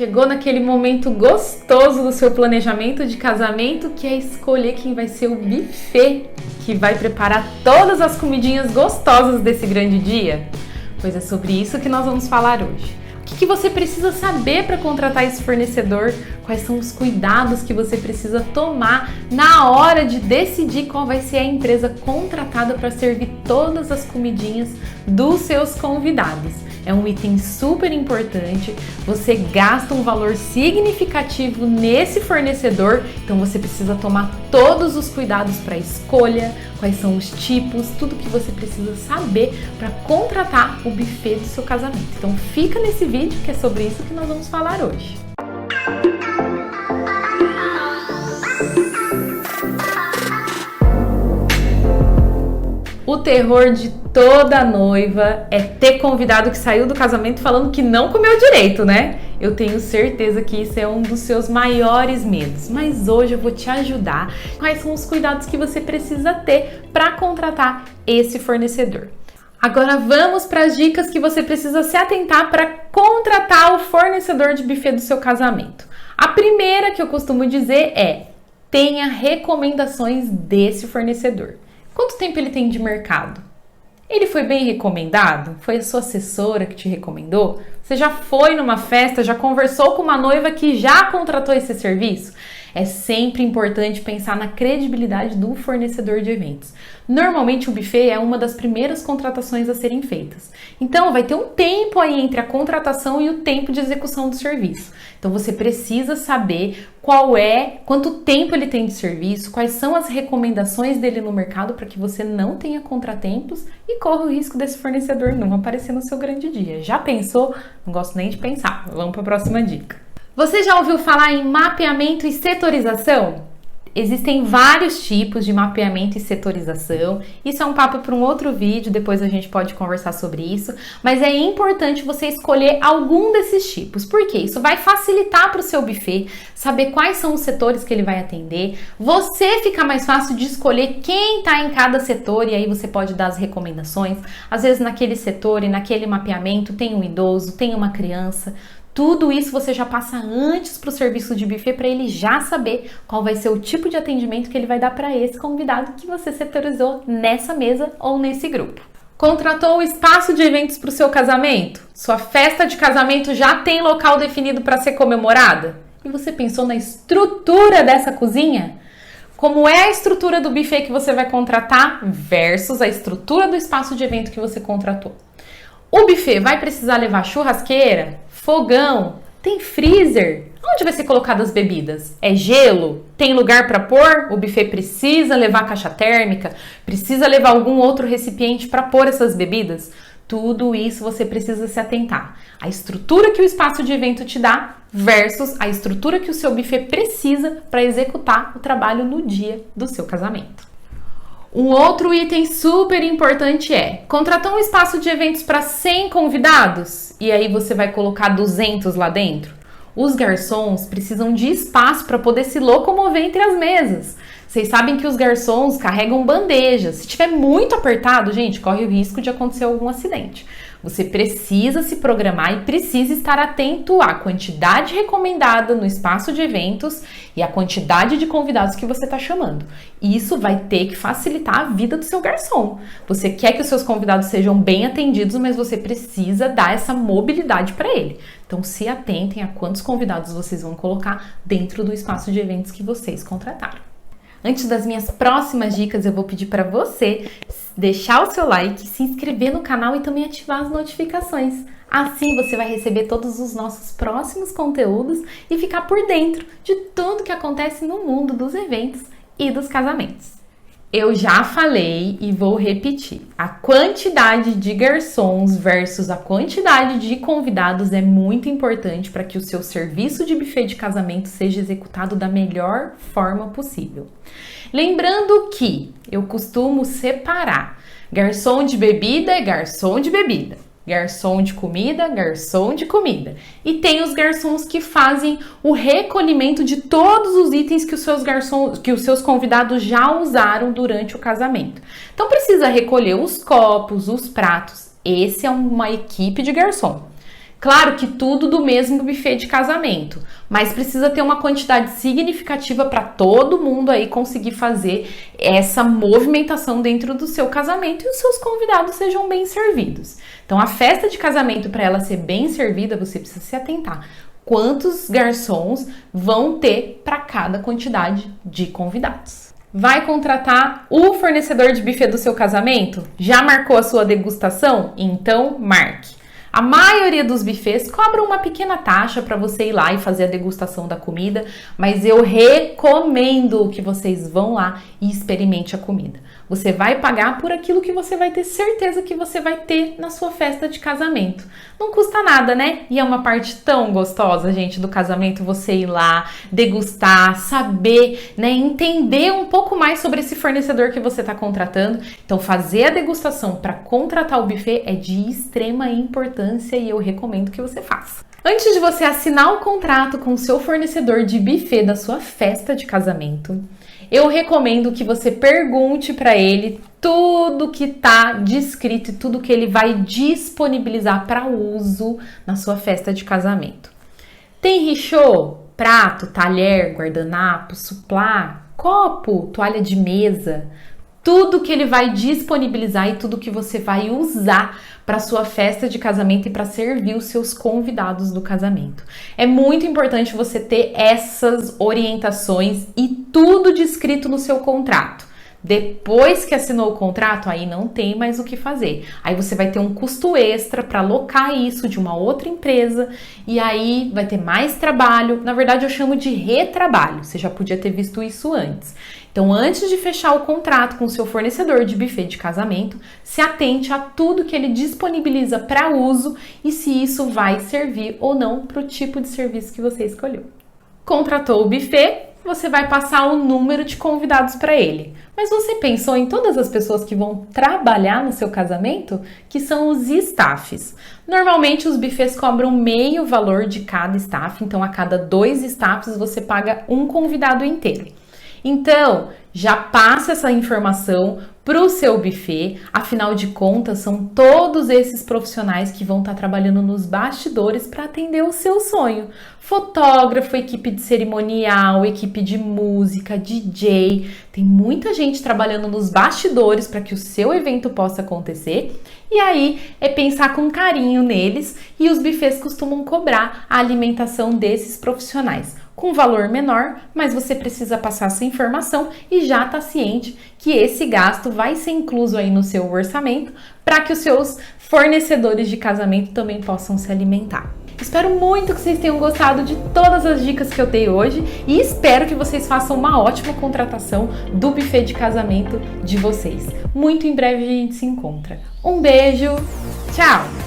Chegou naquele momento gostoso do seu planejamento de casamento, que é escolher quem vai ser o buffet que vai preparar todas as comidinhas gostosas desse grande dia? Pois é sobre isso que nós vamos falar hoje. O que você precisa saber para contratar esse fornecedor? Quais são os cuidados que você precisa tomar na hora de decidir qual vai ser a empresa contratada para servir todas as comidinhas dos seus convidados? É um item super importante, você gasta um valor significativo nesse fornecedor, então você precisa tomar todos os cuidados para a escolha, quais são os tipos, tudo que você precisa saber para contratar o buffet do seu casamento. Então fica nesse vídeo que é sobre isso que nós vamos falar hoje. O terror de toda noiva é ter convidado que saiu do casamento falando que não comeu direito, né? Eu tenho certeza que isso é um dos seus maiores medos, mas hoje eu vou te ajudar. Quais são os cuidados que você precisa ter para contratar esse fornecedor? Agora vamos para as dicas que você precisa se atentar para contratar o fornecedor de buffet do seu casamento. A primeira que eu costumo dizer é: tenha recomendações desse fornecedor. Quanto tempo ele tem de mercado? Ele foi bem recomendado? Foi a sua assessora que te recomendou? Você já foi numa festa, já conversou com uma noiva que já contratou esse serviço? É sempre importante pensar na credibilidade do fornecedor de eventos. Normalmente o buffet é uma das primeiras contratações a serem feitas. Então vai ter um tempo aí entre a contratação e o tempo de execução do serviço. Então você precisa saber quanto tempo ele tem de serviço, quais são as recomendações dele no mercado para que você não tenha contratempos e corra o risco desse fornecedor não aparecer no seu grande dia. Já pensou? Não gosto nem de pensar. Vamos para a próxima dica. Você já ouviu falar em mapeamento e setorização? Existem vários tipos de mapeamento e setorização. Isso é um papo para um outro vídeo, depois a gente pode conversar sobre isso. Mas é importante você escolher algum desses tipos. Por quê? Isso vai facilitar para o seu buffet saber quais são os setores que ele vai atender. Você fica mais fácil de escolher quem está em cada setor e aí você pode dar as recomendações. Às vezes naquele setor e naquele mapeamento tem um idoso, tem uma criança. Tudo isso você já passa antes para o serviço de buffet para ele já saber qual vai ser o tipo de atendimento que ele vai dar para esse convidado que você setorizou nessa mesa ou nesse grupo. Contratou o espaço de eventos para o seu casamento? Sua festa de casamento já tem local definido para ser comemorada? E você pensou na estrutura dessa cozinha? Como é a estrutura do buffet que você vai contratar versus a estrutura do espaço de evento que você contratou? O buffet vai precisar levar churrasqueira? Fogão? Tem freezer? Onde vai ser colocado as bebidas? É gelo? Tem lugar para pôr? O buffet precisa levar caixa térmica? Precisa levar algum outro recipiente para pôr essas bebidas? Tudo isso você precisa se atentar. A estrutura que o espaço de evento te dá versus a estrutura que o seu buffet precisa para executar o trabalho no dia do seu casamento. Um outro item super importante é: contratou um espaço de eventos para 100 convidados e aí você vai colocar 200 lá dentro? Os garçons precisam de espaço para poder se locomover entre as mesas. Vocês sabem que os garçons carregam bandejas. Se estiver muito apertado, gente, corre o risco de acontecer algum acidente. Você precisa se programar e precisa estar atento à quantidade recomendada no espaço de eventos e à quantidade de convidados que você está chamando. Isso vai ter que facilitar a vida do seu garçom. Você quer que os seus convidados sejam bem atendidos, mas você precisa dar essa mobilidade para ele. Então se atentem a quantos convidados vocês vão colocar dentro do espaço de eventos que vocês contrataram. Antes das minhas próximas dicas, eu vou pedir para você deixar o seu like, se inscrever no canal e também ativar as notificações. Assim você vai receber todos os nossos próximos conteúdos e ficar por dentro de tudo que acontece no mundo dos eventos e dos casamentos. Eu já falei e vou repetir. A quantidade de garçons versus a quantidade de convidados é muito importante para que o seu serviço de buffet de casamento seja executado da melhor forma possível. Lembrando que eu costumo separar garçom de bebida é garçom de bebida. Garçom de comida, garçom de comida. E tem os garçons que fazem o recolhimento de todos os itens que os seus convidados já usaram durante o casamento. Então precisa recolher os copos, os pratos. Esse é uma equipe de garçom. Claro que tudo do mesmo buffet de casamento, mas precisa ter uma quantidade significativa para todo mundo aí conseguir fazer essa movimentação dentro do seu casamento e os seus convidados sejam bem servidos. Então, a festa de casamento, para ela ser bem servida, você precisa se atentar quantos garçons vão ter para cada quantidade de convidados. Vai contratar o fornecedor de buffet do seu casamento? Já marcou a sua degustação? Então, marque. A maioria dos buffets cobra uma pequena taxa para você ir lá e fazer a degustação da comida, mas eu recomendo que vocês vão lá e experimente a comida. Você vai pagar por aquilo que você vai ter certeza que você vai ter na sua festa de casamento. Não custa nada, né? E é uma parte tão gostosa, gente, do casamento, você ir lá, degustar, saber, né, entender um pouco mais sobre esse fornecedor que você está contratando. Então, fazer a degustação para contratar o buffet é de extrema importância e eu recomendo que você faça. Antes de você assinar o contrato com o seu fornecedor de buffet da sua festa de casamento, eu recomendo que você pergunte para ele tudo que está descrito e tudo que ele vai disponibilizar para uso na sua festa de casamento. Tem richô, prato, talher, guardanapo, suplá, copo, toalha de mesa, tudo que ele vai disponibilizar e tudo que você vai usar para sua festa de casamento e para servir os seus convidados do casamento. É muito importante você ter essas orientações e tudo descrito no seu contrato. Depois que assinou o contrato, aí não tem mais o que fazer. Aí você vai ter um custo extra para alocar isso de uma outra empresa e aí vai ter mais trabalho. Na verdade, eu chamo de retrabalho. Você já podia ter visto isso antes. Então, antes de fechar o contrato com o seu fornecedor de buffet de casamento, se atente a tudo que ele disponibiliza para uso e se isso vai servir ou não para o tipo de serviço que você escolheu. Contratou o buffet, você vai passar o número de convidados para ele. Mas você pensou em todas as pessoas que vão trabalhar no seu casamento? Que são os staffs. Normalmente os buffets cobram meio valor de cada staff, então a cada 2 staffs você paga um convidado inteiro. Então, já passa essa informação para o seu buffet, afinal de contas, são todos esses profissionais que vão estar trabalhando nos bastidores para atender o seu sonho. Fotógrafo, equipe de cerimonial, equipe de música, DJ, tem muita gente trabalhando nos bastidores para que o seu evento possa acontecer. E aí é pensar com carinho neles e os buffets costumam cobrar a alimentação desses profissionais com valor menor, mas você precisa passar essa informação e já está ciente que esse gasto vai ser incluso aí no seu orçamento para que os seus fornecedores de casamento também possam se alimentar. Espero muito que vocês tenham gostado de todas as dicas que eu dei hoje e espero que vocês façam uma ótima contratação do buffet de casamento de vocês. Muito em breve a gente se encontra. Um beijo, tchau!